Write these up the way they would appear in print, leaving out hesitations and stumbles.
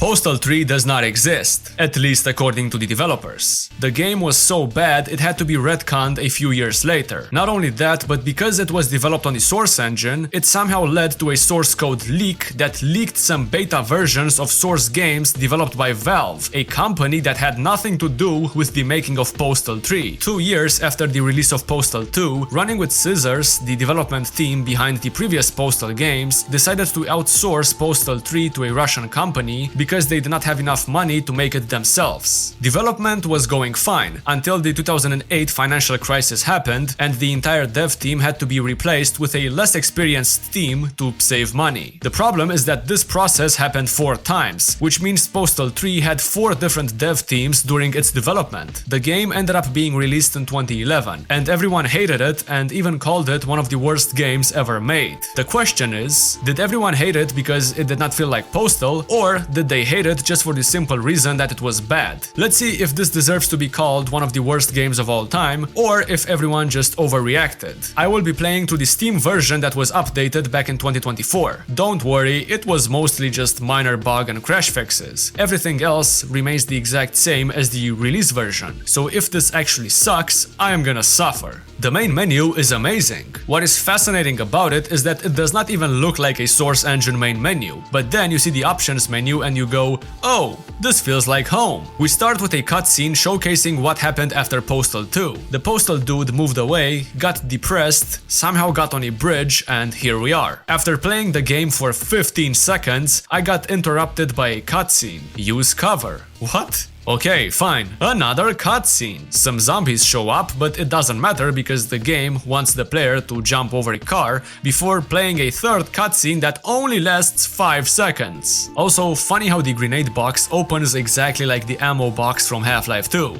Postal 3 does not exist, at least according to the developers. The game was so bad it had to be retconned a few years later. Not only that, but because it was developed on the Source engine, it somehow led to a source code leak that leaked some beta versions of Source games developed by Valve, a company that had nothing to do with the making of Postal 3. 2 years after the release of Postal 2, Running with Scissors, the development team behind the previous Postal games, decided to outsource Postal 3 to a Russian company because they did not have enough money to make it themselves. Development was going fine until the 2008 financial crisis happened and the entire dev team had to be replaced with a less experienced team to save money. The problem is that this process happened 4 times, which means Postal 3 had 4 different dev teams during its development. The game ended up being released in 2011, and everyone hated it and even called it one of the worst games ever made. The question is, did everyone hate it because it did not feel like Postal, or did they hate it just for the simple reason that it was bad? Let's see if this deserves to be called one of the worst games of all time, or if everyone just overreacted. I will be playing through the Steam version that was updated back in 2024. Don't worry, it was mostly just minor bug and crash fixes. Everything else remains the exact same as the release version, so if this actually sucks, I am gonna suffer. The main menu is amazing. What is fascinating about it is that it does not even look like a Source engine main menu, but then you see the options menu and you go, oh, this feels like home. We start with a cutscene showcasing what happened after Postal 2. The Postal dude moved away, got depressed, somehow got on a bridge, and here we are. After playing the game for 15 seconds, I got interrupted by a cutscene. Use cover. What? Okay, fine. Another cutscene. Some zombies show up, but it doesn't matter because the game wants the player to jump over a car before playing a third cutscene that only lasts 5 seconds. Also, funny how the grenade box opens exactly like the ammo box from Half-Life 2.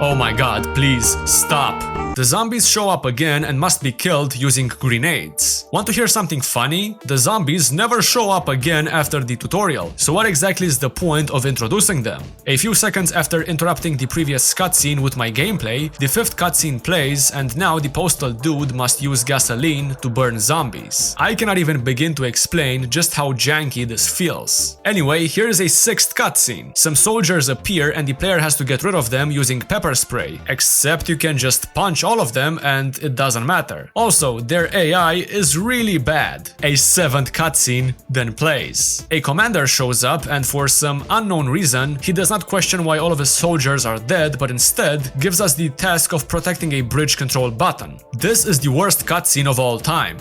Oh my god, please, stop. The zombies show up again and must be killed using grenades. Want to hear something funny? The zombies never show up again after the tutorial, so what exactly is the point of introducing them? A few seconds after interrupting the previous cutscene with my gameplay, the 5th cutscene plays and now the Postal dude must use gasoline to burn zombies. I cannot even begin to explain just how janky this feels. Anyway, here is a 6th cutscene. Some soldiers appear and the player has to get rid of them using pepper spray, except you can just punch all of them and it doesn't matter. Also, their AI is really bad. A 7th cutscene then plays. A commander shows up and for some unknown reason, he does not question why all of his soldiers are dead, but instead gives us the task of protecting a bridge control button. This is the worst cutscene of all time.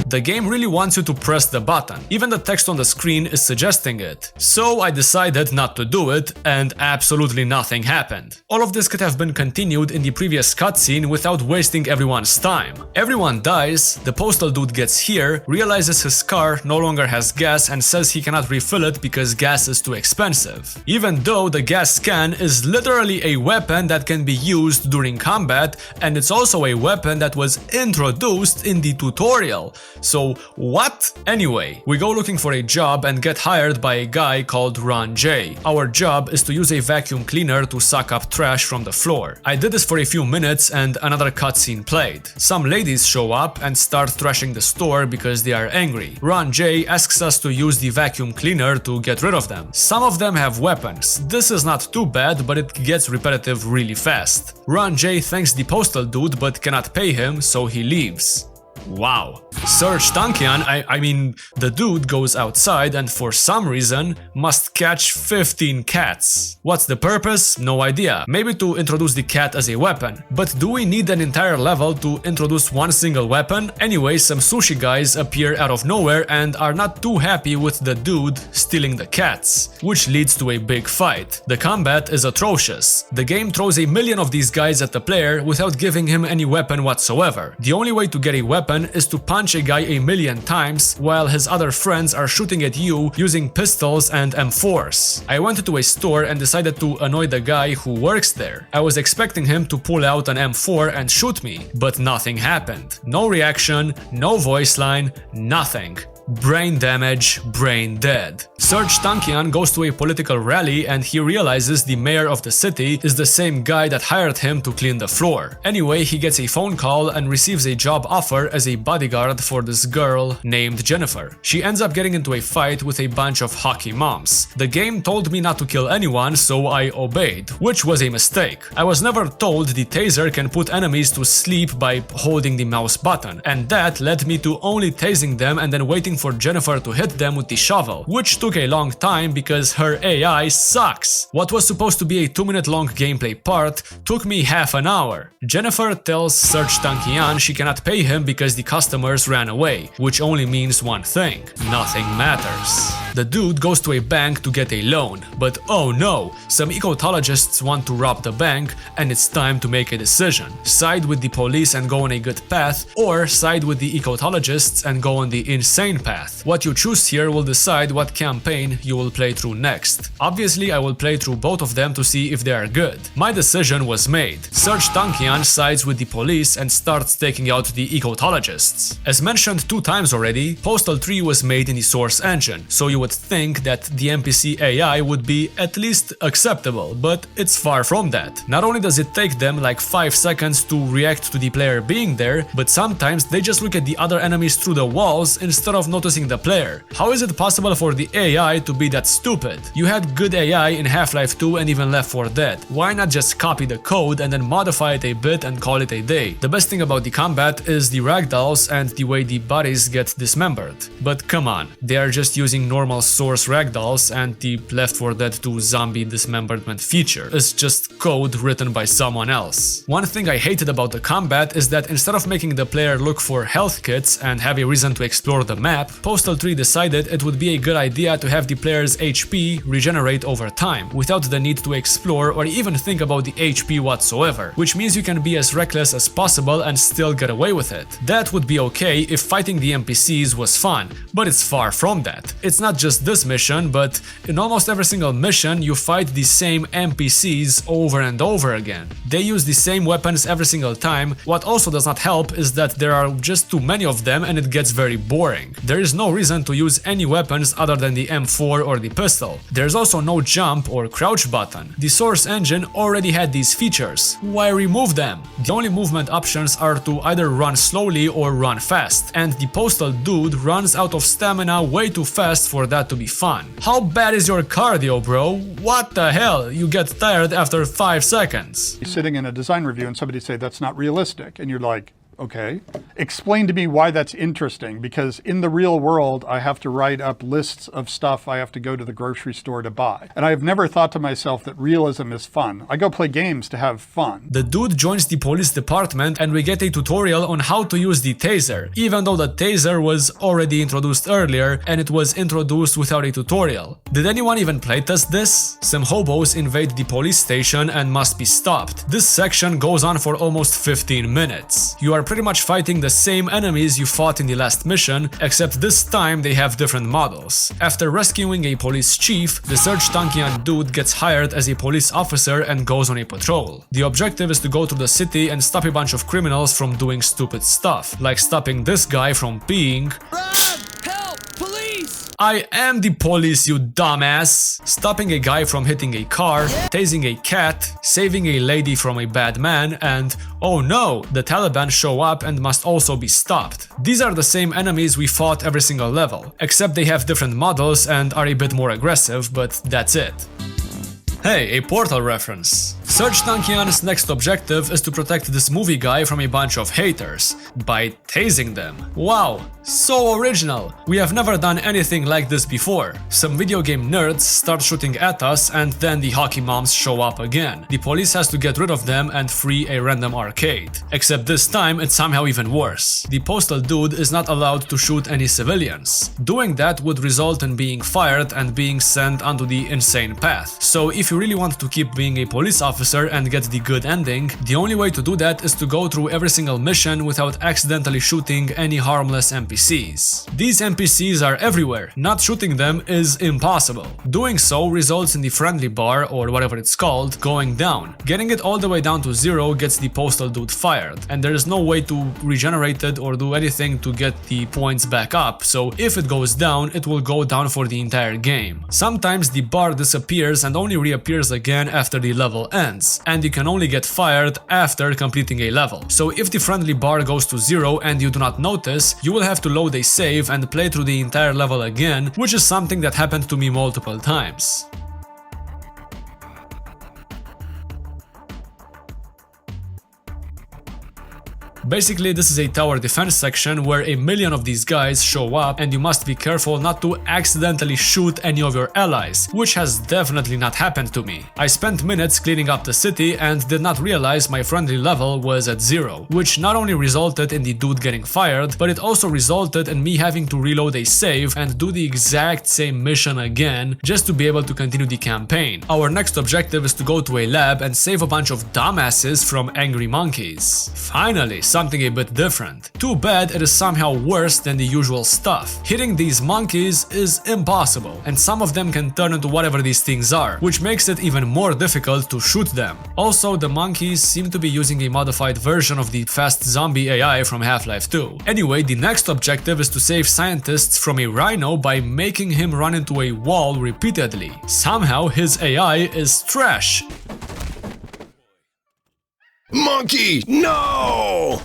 The game really wants you to press the button. Even the text on the screen is suggesting it. So I decided not to do it, and absolutely nothing happened. All of this could have been continued in the previous cutscene without wasting everyone's time. Everyone dies, the Postal dude gets here, realizes his car no longer has gas and says he cannot refill it because gas is too expensive. Even though the gas can is literally a weapon that can be used during combat, and it's also a weapon that was introduced in the tutorial. So what? Anyway, we go looking for a job and get hired by a guy called Ron J. Our job is to use a vacuum cleaner to suck up trash from the floor. I did this for a few minutes and another cutscene played. Some ladies show up and start thrashing the store because they are angry. Ron J asks us to use the vacuum cleaner to get rid of them. Some of them have weapons. This is not too bad, but it gets repetitive really fast. Ron J thanks the Postal dude but cannot pay him, so he leaves. Wow. Serge Tankian, I mean, the dude goes outside and for some reason must catch 15 cats. What's the purpose? No idea. Maybe to introduce the cat as a weapon. But do we need an entire level to introduce one single weapon? Anyway, some sushi guys appear out of nowhere and are not too happy with the dude stealing the cats, which leads to a big fight. The combat is atrocious. The game throws a million of these guys at the player without giving him any weapon whatsoever. The only way to get a weapon is to punch a guy a million times while his other friends are shooting at you using pistols and M4s. I went to a store and decided to annoy the guy who works there. I was expecting him to pull out an M4 and shoot me, but nothing happened. No reaction, no voice line, nothing. Brain damage, brain dead. Serge Tankian goes to a political rally and he realizes the mayor of the city is the same guy that hired him to clean the floor. Anyway, he gets a phone call and receives a job offer as a bodyguard for this girl named Jennifer. She ends up getting into a fight with a bunch of hockey moms. The game told me not to kill anyone, so I obeyed, which was a mistake. I was never told the taser can put enemies to sleep by holding the mouse button, and that led me to only tasing them and then waiting for Jennifer to hit them with the shovel, which took a long time because her AI sucks. What was supposed to be a 2-minute long gameplay part took me half an hour. Jennifer tells Serge Tankian she cannot pay him because the customers ran away, which only means one thing: nothing matters. The dude goes to a bank to get a loan, but oh no, some ecotologists want to rob the bank and it's time to make a decision. Side with the police and go on a good path, or side with the ecotologists and go on the insane path. What you choose here will decide what campaign you will play through next. Obviously, I will play through both of them to see if they are good. My decision was made. Serge Tankian sides with the police and starts taking out the ecotologists. As mentioned 2 times already, Postal 3 was made in the Source engine, so you would think that the NPC AI would be at least acceptable, but it's far from that. Not only does it take them like 5 seconds to react to the player being there, but sometimes they just look at the other enemies through the walls instead of noticing the player. How is it possible for the AI to be that stupid? You had good AI in Half-Life 2 and even Left 4 Dead. Why not just copy the code and then modify it a bit and call it a day? The best thing about the combat is the ragdolls and the way the bodies get dismembered. But come on, they are just using normal Source ragdolls, and the Left 4 Dead 2 zombie dismemberment feature is just code written by someone else. One thing I hated about the combat is that instead of making the player look for health kits and have a reason to explore the map, Postal 3 decided it would be a good idea to have the player's HP regenerate over time, without the need to explore or even think about the HP whatsoever, which means you can be as reckless as possible and still get away with it. That would be okay if fighting the NPCs was fun, but it's far from that. It's not just this mission, but in almost every single mission you fight the same NPCs over and over again. They use the same weapons every single time. What also does not help is that there are just too many of them and it gets very boring. There is no reason to use any weapons other than the M4 or the pistol. There's also no jump or crouch button. The Source engine already had these features. Why remove them? The only movement options are to either run slowly or run fast, and the Postal dude runs out of stamina way too fast for that to be fun. How bad is your cardio, bro? What the hell? You get tired after 5 seconds. You're sitting in a design review and somebody say that's not realistic, and you're like, okay, explain to me why that's interesting, because in the real world I have to write up lists of stuff I have to go to the grocery store to buy. And I've never thought to myself that realism is fun. I go play games to have fun. The dude joins the police department and we get a tutorial on how to use the taser, even though the taser was already introduced earlier and it was introduced without a tutorial. Did anyone even playtest this? Some hobos invade the police station and must be stopped. This section goes on for almost 15 minutes. You are pretty much fighting the same enemies you fought in the last mission, except this time they have different models. After rescuing a police chief, the Serge Tankian dude gets hired as a police officer and goes on a patrol. The objective is to go to the city and stop a bunch of criminals from doing stupid stuff, like stopping this guy from peeing. I am the police, you dumbass! Stopping a guy from hitting a car, tasing a cat, saving a lady from a bad man, and oh no, the Taliban show up and must also be stopped. These are the same enemies we fought every single level, except they have different models and are a bit more aggressive, but that's it. Hey, a Portal reference. Serge Tankian's next objective is to protect this movie guy from a bunch of haters by tasing them. Wow, so original! We have never done anything like this before. Some video game nerds start shooting at us and then the hockey moms show up again. The police has to get rid of them and free a random arcade. Except this time it's somehow even worse. The Postal dude is not allowed to shoot any civilians. Doing that would result in being fired and being sent onto the insane path. So if you really want to keep being a police officer, officer and get the good ending, the only way to do that is to go through every single mission without accidentally shooting any harmless NPCs. These NPCs are everywhere, not shooting them is impossible. Doing so results in the friendly bar, or whatever it's called, going down. Getting it all the way down to 0 gets the postal dude fired, and there is no way to regenerate it or do anything to get the points back up, so if it goes down, it will go down for the entire game. Sometimes the bar disappears and only reappears again after the level ends, and you can only get fired after completing a level. So if the friendly bar goes to 0 and you do not notice, you will have to load a save and play through the entire level again, which is something that happened to me multiple times. Basically, this is a tower defense section where a million of these guys show up and you must be careful not to accidentally shoot any of your allies, which has definitely not happened to me. I spent minutes cleaning up the city and did not realize my friendly level was at 0, which not only resulted in the dude getting fired, but it also resulted in me having to reload a save and do the exact same mission again just to be able to continue the campaign. Our next objective is to go to a lab and save a bunch of dumbasses from angry monkeys. Finally, something a bit different. Too bad it is somehow worse than the usual stuff. Hitting these monkeys is impossible, and some of them can turn into whatever these things are, which makes it even more difficult to shoot them. Also, the monkeys seem to be using a modified version of the fast zombie AI from Half-Life 2. Anyway, the next objective is to save scientists from a rhino by making him run into a wall repeatedly. Somehow his AI is trash. Monkey, no!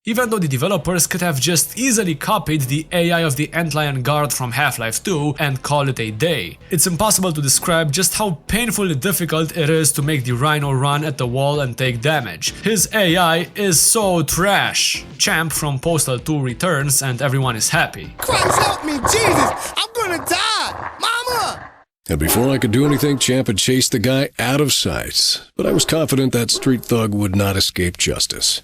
Even though the developers could have just easily copied the AI of the Antlion Guard from Half-Life 2 and call it a day. It's impossible to describe just how painfully difficult it is to make the rhino run at the wall and take damage. His AI is so trash. Champ from Postal 2 returns and everyone is happy. Christ help me, Jesus! I'm gonna die! Mama! And before I could do anything, Champ had chased the guy out of sight. But I was confident that street thug would not escape justice.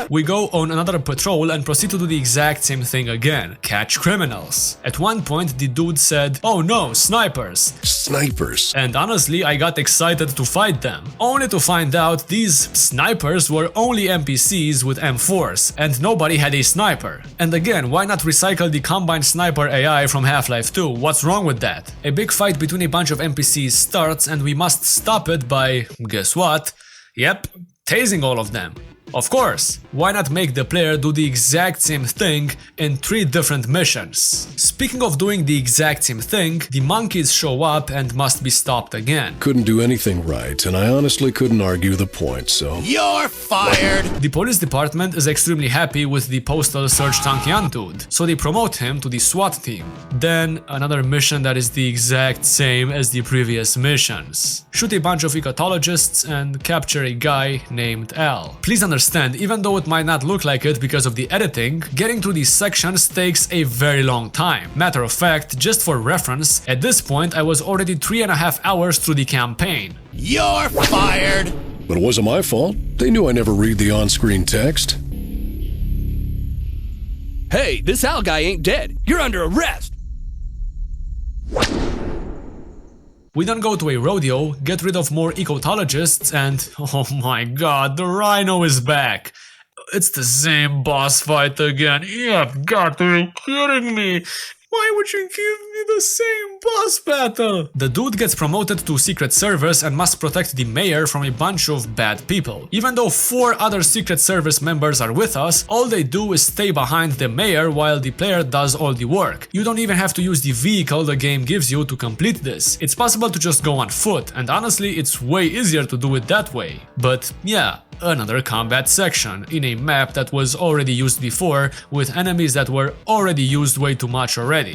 We go on another patrol and proceed to do the exact same thing again. Catch criminals. At one point the dude said, "Oh no, snipers." Snipers. And honestly, I got excited to fight them. Only to find out these snipers were only NPCs with M4s, and nobody had a sniper. And again, why not recycle the combined sniper AI from Half-Life 2? What's wrong with that? A big fight between a bunch of NPCs starts and we must stop it by, guess what? Yep, tasing all of them. Of course, why not make the player do the exact same thing in 3 different missions? Speaking of doing the exact same thing, the monkeys show up and must be stopped again. Couldn't do anything right, and I honestly couldn't argue the point, so... You're fired! The police department is extremely happy with the Postal Search Tankian dude, so they promote him to the SWAT team. Then, another mission that is the exact same as the previous missions. Shoot a bunch of ecologists and capture a guy named Al. Please understand, even though it might not look like it because of the editing, getting through these sections takes a very long time. Matter of fact, just for reference, at this point I was already 3.5 hours through the campaign. You're fired! But it wasn't my fault. They knew I never read the on-screen text. Hey, this Al guy ain't dead. You're under arrest. We then go to a rodeo, get rid of more ecotologists, and oh my god, the rhino is back! It's the same boss fight again. Yep, God, are you kidding me? Why would you give me the same boss battle? The dude gets promoted to Secret Service and must protect the mayor from a bunch of bad people. Even though 4 other Secret Service members are with us, all they do is stay behind the mayor while the player does all the work. You don't even have to use the vehicle the game gives you to complete this. It's possible to just go on foot, and honestly, it's way easier to do it that way. But yeah, another combat section in a map that was already used before, with enemies that were already used way too much already.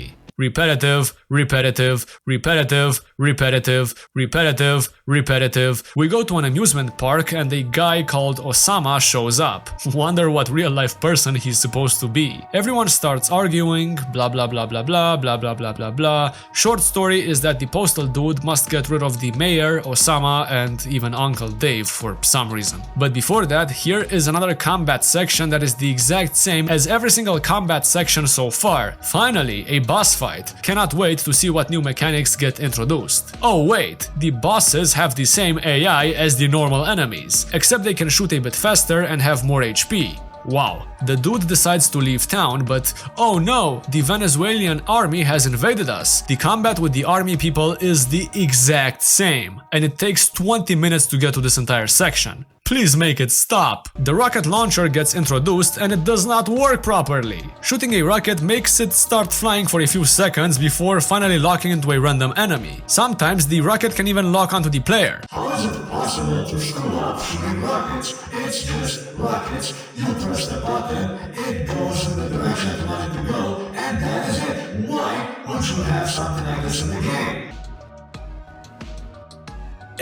repetitive, repetitive, repetitive, repetitive, repetitive, repetitive. We go to an amusement park and a guy called Osama shows up. Wonder what real life person he's supposed to be. Everyone starts arguing, blah blah blah blah blah blah blah blah blah blah. Short story is that the postal dude must get rid of the mayor, Osama, and even Uncle Dave for some reason. But before that, here is another combat section that is the exact same as every single combat section so far. Finally, a boss fight. Cannot wait to see what new mechanics get introduced. Oh wait, the bosses have the same AI as the normal enemies, except they can shoot a bit faster and have more HP. Wow. The dude decides to leave town, but oh no, the Venezuelan army has invaded us. The combat with the army people is the exact same, and it takes 20 minutes to get to this entire section. Please make it stop. The rocket launcher gets introduced and it does not work properly. Shooting a rocket makes it start flying for a few seconds before finally locking into a random enemy. Sometimes the rocket can even lock onto the player. How is it possible to screw up shooting rockets? It's just rockets. You press the button, it goes in the direction you want it to go, and that is it. Why would you have something like this in the game?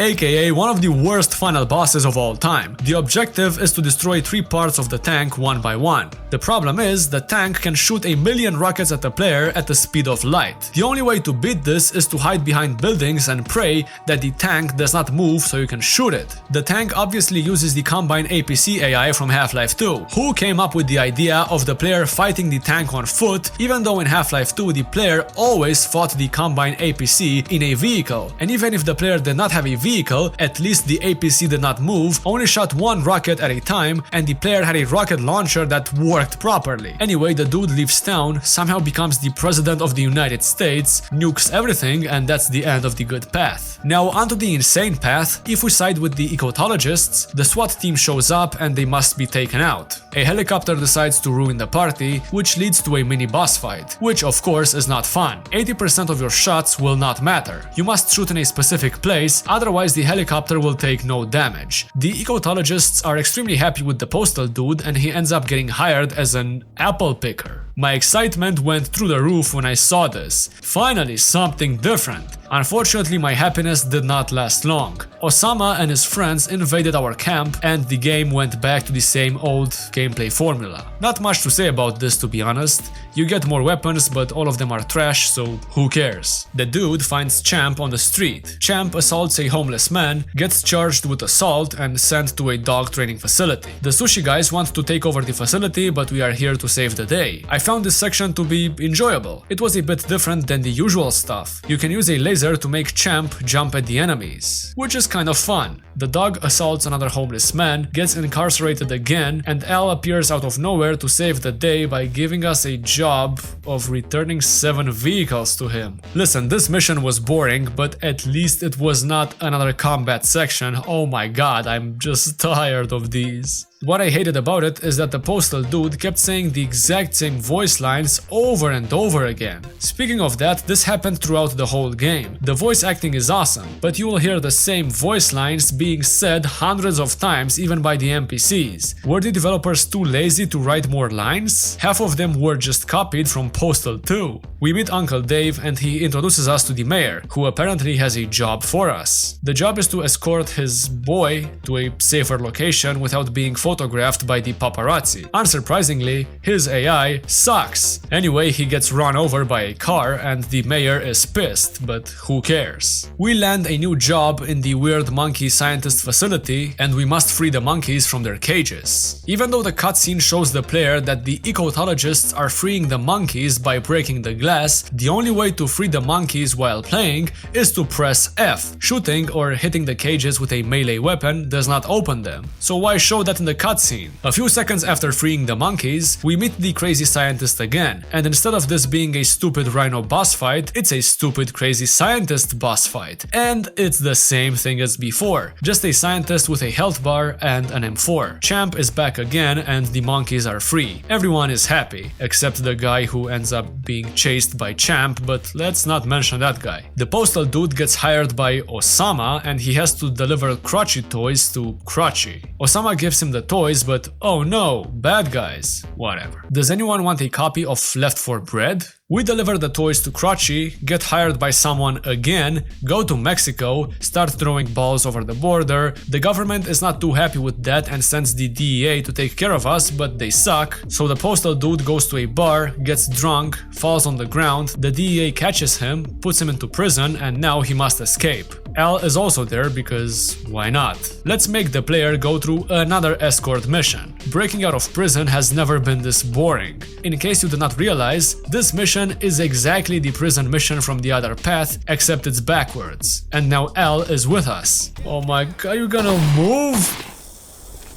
AKA one of the worst final bosses of all time. The objective is to destroy 3 parts of the tank one by one. The problem is, the tank can shoot a million rockets at the player at the speed of light. The only way to beat this is to hide behind buildings and pray that the tank does not move so you can shoot it. The tank obviously uses the Combine APC AI from Half-Life 2. Who came up with the idea of the player fighting the tank on foot, even though in Half-Life 2 the player always fought the Combine APC in a vehicle, and even if the player did not have a vehicle, at least the APC did not move, only shot one rocket at a time, and the player had a rocket launcher that worked properly. Anyway, the dude leaves town, somehow becomes the president of the United States, nukes everything, and that's the end of the good path. Now onto the insane path. If we side with the ecotologists, the SWAT team shows up and they must be taken out. A helicopter decides to ruin the party, which leads to a mini boss fight, which of course is not fun. 80% of your shots will not matter. You must shoot in a specific place, otherwise the helicopter will take no damage. The ecotologists are extremely happy with the postal dude and he ends up getting hired as an apple picker. My excitement went through the roof when I saw this. Finally, something different. Unfortunately, my happiness did not last long. Osama and his friends invaded our camp and the game went back to the same old gameplay formula. Not much to say about this, to be honest. You get more weapons, but all of them are trash, so who cares? The dude finds Champ on the street. Champ assaults a homeless man, gets charged with assault and sent to a dog training facility. The sushi guys want to take over the facility, but we are here to save the day. I found this section to be enjoyable. It was a bit different than the usual stuff. You can use a laser to make Champ jump at the enemies, which is kind of fun. The dog assaults another homeless man, gets incarcerated again, and Al appears out of nowhere to save the day by giving us a job of returning 7 vehicles to him. Listen, this mission was boring, but at least it was not another combat section. Oh my god, I'm just tired of these. What I hated about it is that the postal dude kept saying the exact same voice lines over and over again. Speaking of that, this happened throughout the whole game. The voice acting is awesome, but you will hear the same voice lines being said hundreds of times even by the NPCs. Were the developers too lazy to write more lines? Half of them were just copied from Postal 2. We meet Uncle Dave and he introduces us to the mayor, who apparently has a job for us. The job is to escort his boy to a safer location without being photographed by the paparazzi. Unsurprisingly, his AI sucks. Anyway, he gets run over by a car and the mayor is pissed, but who cares? We land a new job in the weird monkey scientist facility and we must free the monkeys from their cages. Even though the cutscene shows the player that the ecotologists are freeing the monkeys by breaking the glass, the only way to free the monkeys while playing is to press F. Shooting or hitting the cages with a melee weapon does not open them, so why show that in the cutscene? A few seconds after freeing the monkeys, we meet the crazy scientist again, and instead of this being a stupid rhino boss fight, it's a stupid crazy scientist boss fight. And it's the same thing as before, just a scientist with a health bar and an M4. Champ is back again and the monkeys are free. Everyone is happy, except the guy who ends up being chased by Champ, but let's not mention that guy. The postal dude gets hired by Osama and he has to deliver Crotchy toys to Crotchy. Osama gives him the toys, but oh no, bad guys. Whatever. Does anyone want a copy of Left 4 Bread? We deliver the toys to Crotchy, get hired by someone again, go to Mexico, start throwing balls over the border. The government is not too happy with that and sends the DEA to take care of us, but they suck. So the postal dude goes to a bar, gets drunk, falls on the ground, the DEA catches him, puts him into prison, and now he must escape. Al is also there because why not? Let's make the player go through another escort mission. Breaking out of prison has never been this boring. In case you did not realize, this mission is exactly the prison mission from the other path, except it's backwards. And now Al is with us. Oh my god, you gonna move?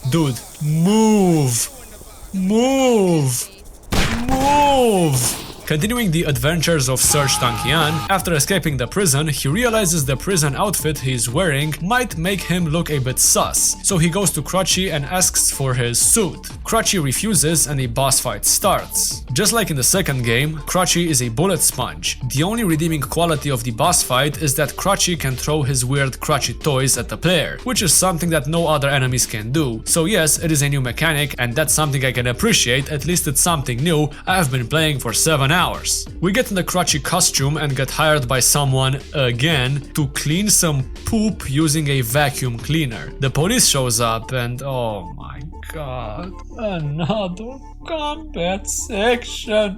Dude, move! Move! Move! Continuing the adventures of Serge Tankian, after escaping the prison, he realizes the prison outfit he's wearing might make him look a bit sus, so he goes to Crotchy and asks for his suit. Crotchy refuses and a boss fight starts. Just like in the second game, Crotchy is a bullet sponge. The only redeeming quality of the boss fight is that Crotchy can throw his weird Crotchy toys at the player, which is something that no other enemies can do. So yes, it is a new mechanic and that's something I can appreciate, at least it's something new. I have been playing for 7 hours. We get in the Crotchy costume and get hired by someone again to clean some poop using a vacuum cleaner. The police shows up and oh my god, another combat section.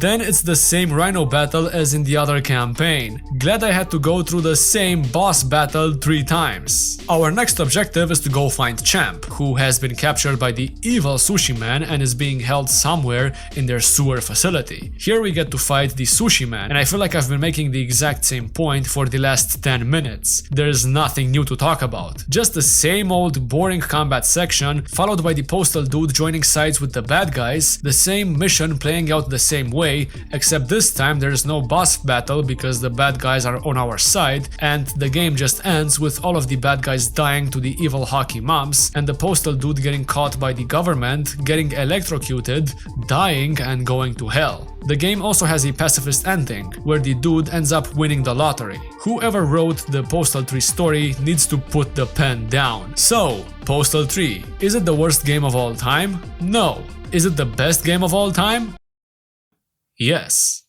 Then it's the same rhino battle as in the other campaign. Glad I had to go through the same boss battle 3 times. Our next objective is to go find Champ, who has been captured by the evil sushi man and is being held somewhere in their sewer facility. Here we get to fight the sushi man, and I feel like I've been making the exact same point for the last 10 minutes. There is nothing new to talk about. Just the same old boring combat section, followed by the postal dude joining sides with the bad guys, the same mission playing out the same way, except this time there is no boss battle because the bad guys are on our side, and the game just ends with all of the bad guys dying to the evil hockey moms, and the postal dude getting caught by the government, getting electrocuted, dying, and going to hell. The game also has a pacifist ending, where the dude ends up winning the lottery. Whoever wrote the Postal 3 story needs to put the pen down. So, Postal 3, is it the worst game of all time? No. Is it the best game of all time? Yes.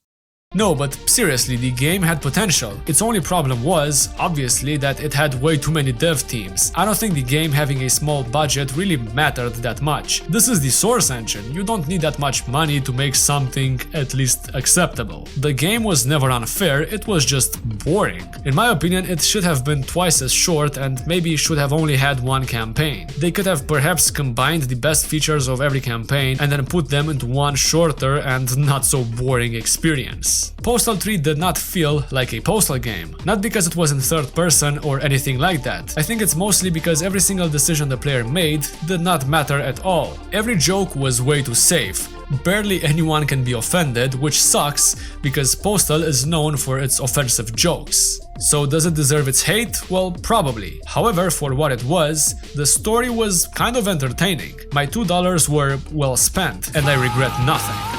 No, but seriously, the game had potential. Its only problem was, obviously, that it had way too many dev teams. I don't think the game having a small budget really mattered that much. This is the source engine, you don't need that much money to make something at least acceptable. The game was never unfair, it was just boring. In my opinion, it should have been twice as short and maybe should have only had 1 campaign. They could have perhaps combined the best features of every campaign and then put them into one shorter and not so boring experience. Postal 3 did not feel like a Postal game, not because it was in third person or anything like that. I think it's mostly because every single decision the player made did not matter at all. Every joke was way too safe. Barely anyone can be offended, which sucks because Postal is known for its offensive jokes. So does it deserve its hate? Well, probably. However, for what it was, the story was kind of entertaining. My $2 were well spent, and I regret nothing.